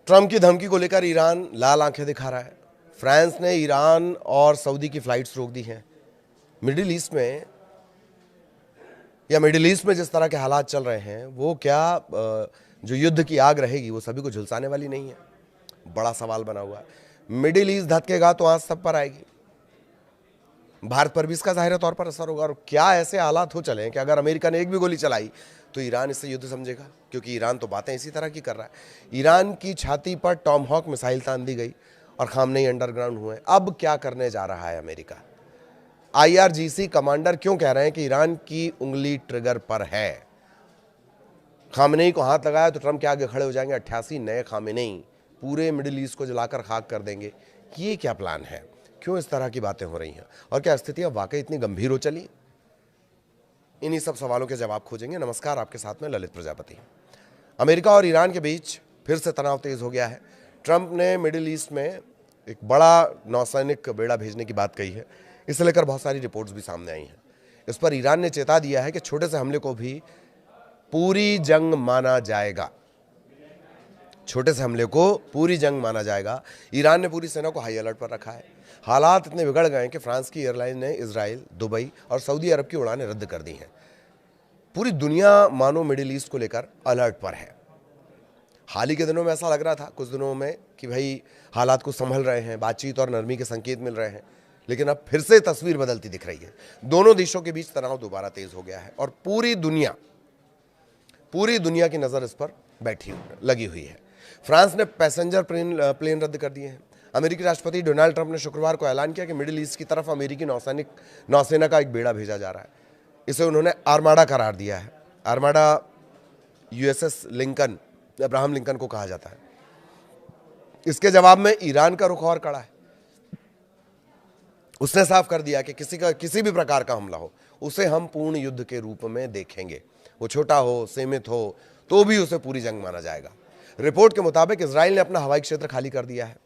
Trump की धमकी को लेकर ईरान लाल आंखें दिखा रहा है। फ्रांस ने ईरान और सऊदी की फ्लाइट्स रोक दी हैं। मिडिल ईस्ट में जिस तरह के हालात चल रहे हैं वो क्या जो युद्ध की आग रहेगी वो सभी को झुलसाने वाली नहीं है। बड़ा सवाल बना हुआ है। मिडिल ईस्ट धधकेगा तो आंच सब पर आएगी। भारत पर भी इसका जाहिर तौर पर असर होगा। और क्या ऐसे हालात हो चले हैं कि अगर अमेरिका ने एक भी गोली चलाई तो ईरान इससे युद्ध समझेगा, क्योंकि ईरान तो बातें इसी तरह की कर रहा है। ईरान की छाती पर टॉमहॉक मिसाइल तान दी गई और खामनेई अंडरग्राउंड हुए। अब क्या करने जा रहा है अमेरिका? IRGC कमांडर क्यों कह रहे हैं कि ईरान की उंगली ट्रिगर पर है? खामनेई को हाथ लगाया तो ट्रंप के आगे खड़े हो जाएंगे 88 नए खामनेई, पूरे मिडिल ईस्ट को जलाकर खाक कर देंगे। ये क्या प्लान है? क्यों इस तरह की बातें हो रही हैं? और क्या स्थितियां वाकई इतनी गंभीर हो चली? इन्हीं सब सवालों के जवाब खोजेंगे। नमस्कार, आपके साथ में ललित प्रजापति। अमेरिका और ईरान के बीच फिर से तनाव तेज हो गया है। ट्रंप ने मिडिल ईस्ट में एक बड़ा नौसैनिक बेड़ा भेजने की बात कही है। इसे लेकर बहुत सारी रिपोर्ट्स भी सामने आई हैं। इस पर ईरान ने चेता दिया है कि छोटे से हमले को भी पूरी जंग माना जाएगा। छोटे से हमले को पूरी जंग माना जाएगा। ईरान ने पूरी सेना को हाई अलर्ट पर रखा है। हालात इतने बिगड़ गए हैं कि फ्रांस की एयरलाइन ने इजराइल, दुबई और सऊदी अरब की उड़ानें रद्द कर दी हैं। पूरी दुनिया मानो मिडिल ईस्ट को लेकर अलर्ट पर है। हाल ही के दिनों में ऐसा लग रहा था, कुछ दिनों में, कि भाई हालात को संभल रहे हैं, बातचीत और नरमी के संकेत मिल रहे हैं, लेकिन अब फिर से तस्वीर बदलती दिख रही है। दोनों देशों के बीच तनाव दोबारा तेज हो गया है और पूरी दुनिया की नजर इस पर लगी हुई है। फ्रांस ने पैसेंजर प्लेन रद्द कर दिए हैं। अमेरिकी राष्ट्रपति डोनाल्ड ट्रंप ने शुक्रवार को ऐलान किया कि मिडिल ईस्ट की तरफ अमेरिकी नौसेना का एक बेड़ा भेजा जा रहा है। इसे उन्होंने आर्माडा करार दिया है। आर्माडा USS अब्राहम लिंकन को कहा जाता है। इसके जवाब में ईरान का रुख और कड़ा है। उसने साफ कर दिया कि किसी भी प्रकार का हमला हो उसे हम पूर्ण युद्ध के रूप में देखेंगे। वो छोटा हो, सीमित हो, तो भी उसे पूरी जंग माना जाएगा। रिपोर्ट के मुताबिक इजराइल ने अपना हवाई क्षेत्र खाली कर दिया है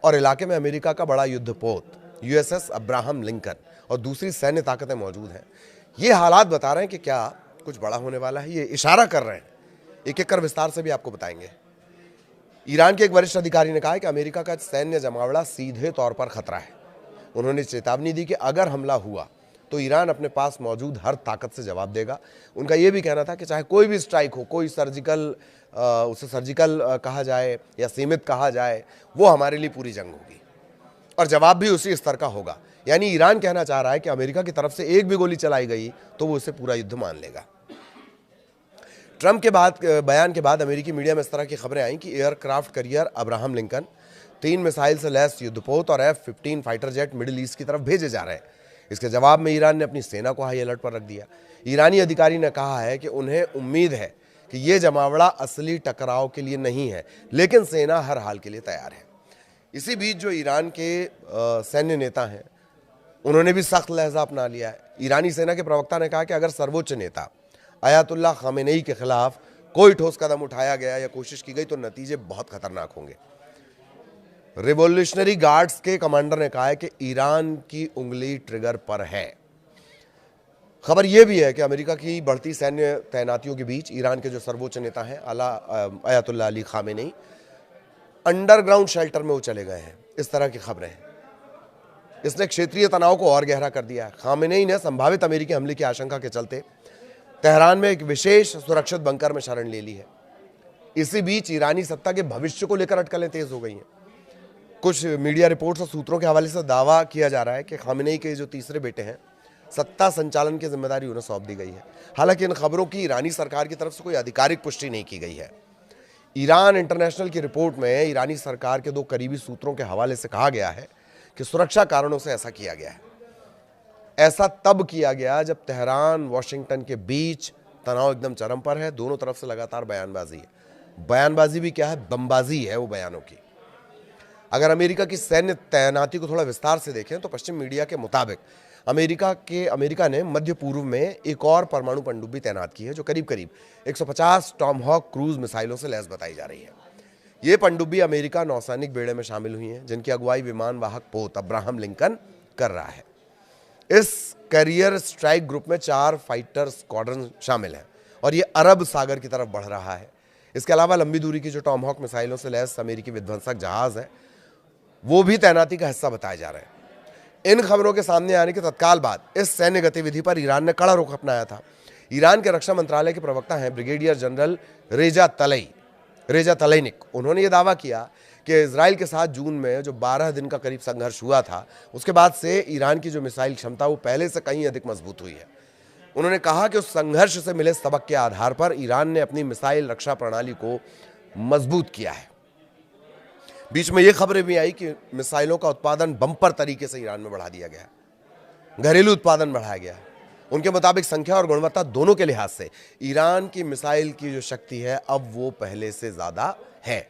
और इलाके में अमेरिका का बड़ा युद्धपोत USS अब्राहम लिंकन और दूसरी सैन्य ताकतें मौजूद हैं। ये हालात बता रहे हैं कि क्या कुछ बड़ा होने वाला है। ये इशारा कर रहे हैं। एक एक कर विस्तार से भी आपको बताएंगे। ईरान के एक वरिष्ठ अधिकारी ने कहा है कि अमेरिका का सैन्य जमावड़ा सीधे तौर पर खतरा है। उन्होंने चेतावनी दी कि अगर हमला हुआ तो ईरान अपने पास मौजूद हर ताकत से जवाब देगा। उनका यह भी कहना था कि चाहे कोई भी स्ट्राइक हो, कोई उसे सर्जिकल कहा जाए या सीमित कहा जाए, वो हमारे लिए पूरी जंग होगी और जवाब भी उसी स्तर का होगा। यानी ईरान कहना चाह रहा है कि अमेरिका की तरफ से एक भी गोली चलाई गई तो वो उसे पूरा युद्ध मान लेगा। ट्रंप के बयान के बाद अमेरिकी मीडिया में इस तरह की खबरें आई कि aircraft carrier Abraham Lincoln, 3 missile से लैस युद्धपोत और F-15 fighter jet middle east की तरफ भेजे जा रहे हैं। इसके जवाब में ईरान ने अपनी सेना को हाई अलर्ट पर रख दिया। ईरानी अधिकारी ने कहा है कि उन्हें उम्मीद है कि यह जमावड़ा असली टकराव के लिए नहीं है, लेकिन सेना हर हाल के लिए तैयार है। इसी बीच जो ईरान के सैन्य नेता हैं उन्होंने भी सख्त लहजा अपना लिया है। ईरानी सेना के प्रवक्ता ने कहा कि अगर सर्वोच्च नेता अयातुल्लाह खामेनेई के खिलाफ कोई ठोस कदम उठाया गया या कोशिश की गई तो नतीजे बहुत खतरनाक होंगे। रिवॉल्यूशनरी गार्ड्स के कमांडर ने कहा है कि ईरान की उंगली ट्रिगर पर है। खबर यह भी है कि अमेरिका की बढ़ती सैन्य तैनातियों के बीच ईरान के जो सर्वोच्च नेता हैं Ayatollah Ali Khamenei underground shelter में वो चले गए हैं। इस तरह की खबरें हैं। इसने क्षेत्रीय तनाव को और गहरा कर दिया है। खामेनेई ने संभावित अमेरिकी हमले की आशंका के चलते तेहरान में एक विशेष सुरक्षित बंकर में शरण ले ली है। इसी बीच ईरानी सत्ता के भविष्य को लेकर अटकलें तेज हो गई हैं। कुछ मीडिया रिपोर्ट्स और सूत्रों के हवाले से दावा किया जा रहा है कि खामेनेई के जो तीसरे बेटे हैं, सत्ता संचालन की जिम्मेदारी उन्हें सौंप दी गई है। हालांकि इन खबरों की ईरानी सरकार की तरफ से कोई आधिकारिक पुष्टि नहीं की गई है। ईरान इंटरनेशनल की रिपोर्ट में ईरानी सरकार के 2 करीबी सूत्रों के हवाले से कहा गया है कि सुरक्षा कारणों से ऐसा किया गया है। ऐसा तब किया गया जब तेहरान वॉशिंगटन के बीच तनाव एकदम चरम पर है। दोनों तरफ से लगातार बयानबाजी है। बयानबाजी भी क्या है, बमबाजी है वो बयानों की। अगर अमेरिका की सैन्य तैनाती को थोड़ा विस्तार से देखें तो पश्चिम मीडिया के मुताबिक अमेरिका ने मध्य पूर्व में एक और परमाणु पनडुब्बी तैनात की है जो करीब करीब 150 टॉमहॉक क्रूज मिसाइलों से लैस बताई जा रही है। ये पनडुब्बी अमेरिका नौसैनिक बेड़े में शामिल हुई हैं, जिनकी अगुवाई विमान वाहक पोत अब्राहम लिंकन कर रहा है। इस कैरियर स्ट्राइक ग्रुप में 4 फाइटर स्क्वाड्रन शामिल हैं और ये अरब सागर की तरफ बढ़ रहा है। इसके अलावा लंबी दूरी की जो टॉमहॉक मिसाइलों से लैस अमेरिकी विध्वंसक जहाज है वो भी तैनाती का हिस्सा बताए जा रहे हैं। इन खबरों के सामने आने के तत्काल बाद इस सैन्य गतिविधि पर ईरान ने कड़ा रुख अपनाया था। ईरान के रक्षा मंत्रालय के प्रवक्ता हैं ब्रिगेडियर जनरल रेजा तलैनिक, उन्होंने ये दावा किया कि इजराइल के साथ जून में जो 12 दिन का करीब संघर्ष हुआ था उसके बाद से ईरान की जो मिसाइल क्षमता वो पहले से कहीं अधिक मजबूत हुई है। उन्होंने कहा कि उस संघर्ष से मिले सबक के आधार पर ईरान ने अपनी मिसाइल रक्षा प्रणाली को मजबूत किया है। बीच में ये खबरें भी आई कि मिसाइलों का उत्पादन बम्पर तरीके से ईरान में बढ़ा दिया गया, घरेलू उत्पादन बढ़ाया गया। उनके मुताबिक संख्या और गुणवत्ता दोनों के लिहाज से ईरान की मिसाइल की जो शक्ति है अब वो पहले से ज्यादा है।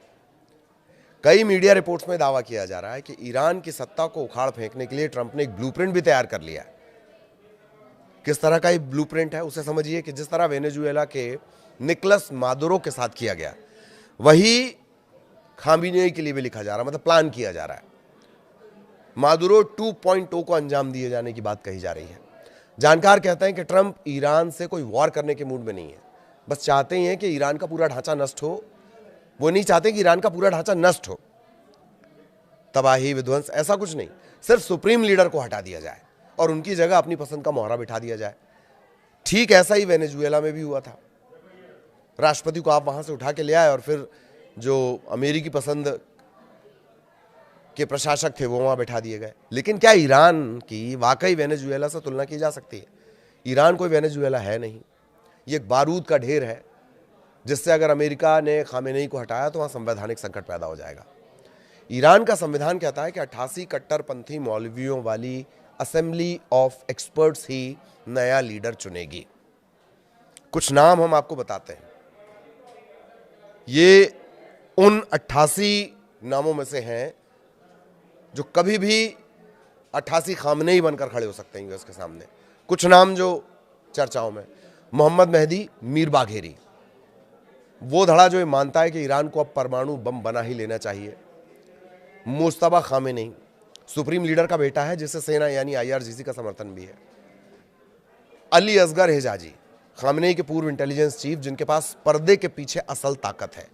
कई मीडिया रिपोर्ट्स में दावा किया जा रहा है कि ईरान की सत्ता को उखाड़ फेंकने के लिए ट्रंप ने एक ब्लूप्रिंट भी तैयार कर लिया है। किस तरह का ये ब्लूप्रिंट है उसे समझिए कि जिस तरह वेनेजुएला के निकोलस मादुरो के साथ किया गया वही खामेनेई के लिए भी लिखा जा रहा है, मतलब प्लान किया जा रहा है। मादुरो 2.0 को अंजाम दिए जाने की बात कही जा रही है। जानकार कहते हैं कि ट्रंप ईरान से कोई वॉर करने के मूड में नहीं है, बस चाहते ही हैं कि ईरान का पूरा ढांचा नष्ट हो। वो नहीं चाहते कि ईरान का पूरा ढांचा नष्ट हो, तबाही विध्वंस ऐसा कुछ नहीं, सिर्फ सुप्रीम लीडर को हटा दिया जाए और उनकी जगह अपनी पसंद का मोहरा बिठा दिया जाए। ठीक ऐसा ही वेनेजुएला में भी हुआ था। राष्ट्रपति को आप वहां से उठा के ले आए और फिर जो अमेरिकी पसंद के प्रशासक थे वो वहां बैठा दिए गए। लेकिन क्या ईरान की वाकई वेनेजुएला से तुलना की जा सकती है? ईरान कोई वेनेजुएला है नहीं, ये एक बारूद का ढेर है जिससे अगर अमेरिका ने खामेनेई को हटाया तो वहां संवैधानिक संकट पैदा हो जाएगा। ईरान का संविधान कहता है कि 88 कट्टरपंथी मौलवियों वाली असेंबली ऑफ एक्सपर्ट्स ही नया लीडर चुनेगी। कुछ नाम हम आपको बताते हैं, ये उन 88 नामों में से हैं जो कभी भी 88 खामनेई बनकर खड़े हो सकते हैं यूएस के सामने। कुछ नाम जो चर्चाओं में, मोहम्मद मेहदी मीर बाघेरी, वो धड़ा जो ये मानता है कि ईरान को अब परमाणु बम बना ही लेना चाहिए। मुस्तफा खामेनेई सुप्रीम लीडर का बेटा है जिसे सेना यानी IRGC का समर्थन भी है। अली असगर हिजाजी खामेनेई के पूर्व इंटेलिजेंस चीफ जिनके पास पर्दे के पीछे असल ताकत है।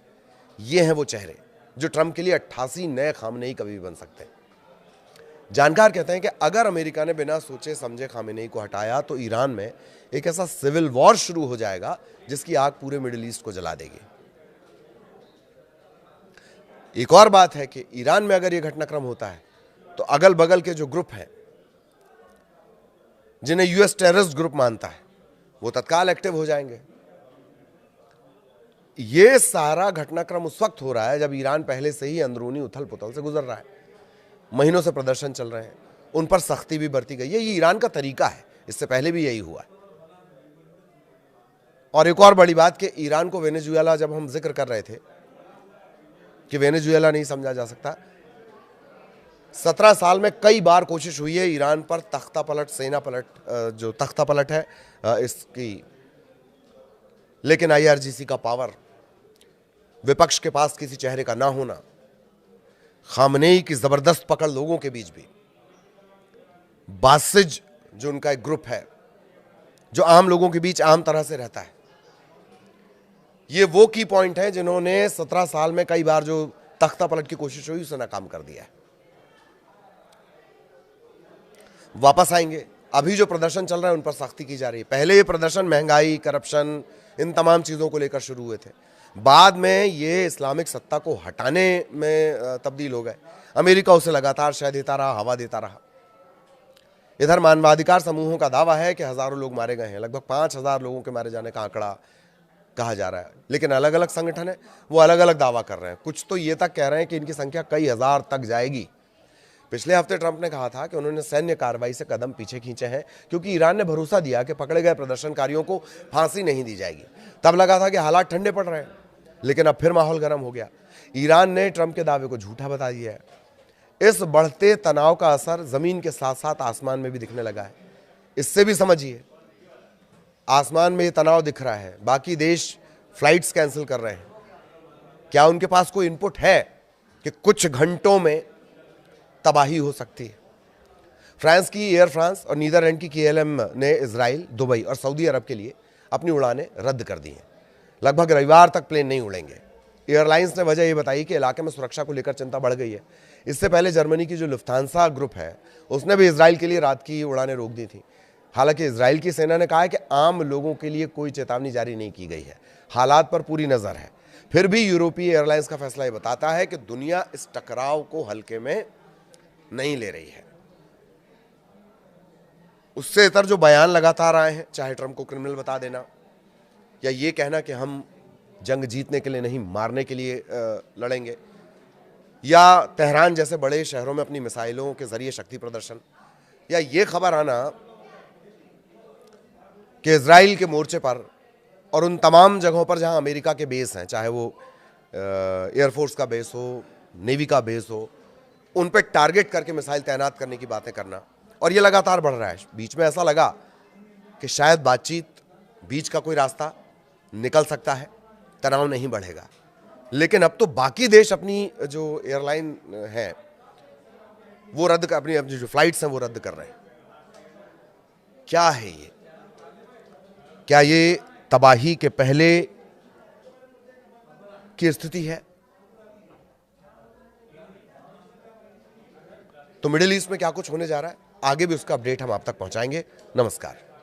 ये हैं वो चेहरे जो ट्रंप के लिए 88 नए खामेनेई कभी भी बन सकते हैं। जानकार कहते हैं कि अगर अमेरिका ने बिना सोचे समझे खामेनेई को हटाया तो ईरान में एक ऐसा सिविल वॉर शुरू हो जाएगा जिसकी आग पूरे मिडिल ईस्ट को जला देगी। एक और बात है कि ईरान में अगर यह घटनाक्रम होता है तो अगल बगल के जो ग्रुप हैं जिन्हें यूएस टेररिस्ट ग्रुप मानता है वो तत्काल एक्टिव हो जाएंगे। ये सारा घटनाक्रम उस वक्त हो रहा है जब ईरान पहले से ही अंदरूनी उथल पुथल से गुजर रहा है। महीनों से प्रदर्शन चल रहे हैं, उन पर सख्ती भी बरती गई है। ये ईरान का तरीका है, इससे पहले भी यही हुआ है। और एक और बड़ी बात कि ईरान को वेनेजुएला, जब हम जिक्र कर रहे थे कि वेनेजुएला नहीं समझा जा सकता, 17 साल में कई बार कोशिश हुई है ईरान पर तख्ता पलट, सेना पलट, जो तख्ता पलट है इसकी, लेकिन IRGC का पावर, विपक्ष के पास किसी चेहरे का ना होना, खामनेई की जबरदस्त पकड़ लोगों के बीच भी, बासिज जो उनका एक ग्रुप है जो आम लोगों के बीच आम तरह से रहता है, ये वो की पॉइंट है जिन्होंने 17 साल में कई बार जो तख्ता पलट की कोशिश हुई उसे नाकाम कर दिया है। वापस आएंगे, अभी जो प्रदर्शन चल रहा है उन पर सख्ती की जा रही है। पहले ये प्रदर्शन महंगाई, करप्शन, इन तमाम चीजों को लेकर शुरू हुए थे, बाद में ये इस्लामिक सत्ता को हटाने में तब्दील हो गए। अमेरिका उसे लगातार शह देता रहा, हवा देता रहा। इधर मानवाधिकार समूहों का दावा है कि हजारों लोग मारे गए हैं, लगभग 5000 लोगों के मारे जाने का आंकड़ा कहा जा रहा है। लेकिन अलग अलग संगठन है, वो अलग अलग दावा कर रहे हैं। कुछ तो ये तक कह रहे हैं कि इनकी संख्या कई हजार तक जाएगी। पिछले हफ्ते ट्रंप ने कहा था कि उन्होंने सैन्य कार्रवाई से कदम पीछे खींचे हैं क्योंकि ईरान ने भरोसा दिया कि पकड़े गए प्रदर्शनकारियों को फांसी नहीं दी जाएगी। तब लगा था कि हालात ठंडे पड़ रहे हैं, लेकिन अब फिर माहौल गर्म हो गया। ईरान ने ट्रंप के दावे को झूठा बता दिया है। इस बढ़ते तनाव का असर जमीन के साथ साथ आसमान में भी दिखने लगा है। इससे भी समझिए, आसमान में ये तनाव दिख रहा है, बाकी देश फ्लाइट्स कैंसिल कर रहे हैं। क्या उनके पास कोई इनपुट है कि कुछ घंटों में तबाही हो सकती है? फ्रांस की एयर फ्रांस और नीदरलैंड की KLM ने इजराइल, दुबई और सऊदी अरब के लिए अपनी उड़ानें रद्द कर दी हैं। लगभग रविवार तक प्लेन नहीं उड़ेंगे। एयरलाइंस ने वजह ये बताई कि इलाके में सुरक्षा को लेकर चिंता बढ़ गई है। इससे पहले जर्मनी की जो लुफ्थांसा ग्रुप है उसने भी इजराइल के लिए रात की उड़ानें रोक दी थी। हालांकि इजराइल की सेना ने कहा है कि आम लोगों के लिए कोई चेतावनी जारी नहीं की गई है, हालात पर पूरी नजर है। फिर भी यूरोपीय एयरलाइंस का फैसला ये बताता है कि दुनिया इस टकराव को हल्के में नहीं ले रही है। उससे इतर जो बयान लगातार आए हैं, चाहे ट्रंप को क्रिमिनल बता देना या ये कहना कि हम जंग जीतने के लिए नहीं मारने के लिए लड़ेंगे, या तेहरान जैसे बड़े शहरों में अपनी मिसाइलों के जरिए शक्ति प्रदर्शन, या ये खबर आना कि इजराइल के मोर्चे पर और उन तमाम जगहों पर जहां अमेरिका के बेस हैं, चाहे वो एयरफोर्स का बेस हो, नेवी का बेस हो, उन पर टारगेट करके मिसाइल तैनात करने की बातें करना, और ये लगातार बढ़ रहा है। बीच में ऐसा लगा कि शायद बातचीत, बीच का कोई रास्ता निकल सकता है, तनाव नहीं बढ़ेगा, लेकिन अब तो बाकी देश अपनी जो एयरलाइन है वो रद्द कर, अपनी जो फ्लाइट्स हैं वो रद्द कर रहे हैं। क्या है ये? क्या ये तबाही के पहले की स्थिति है? तो मिडिल ईस्ट में क्या कुछ होने जा रहा है, आगे भी उसका अपडेट हम आप तक पहुंचाएंगे। नमस्कार।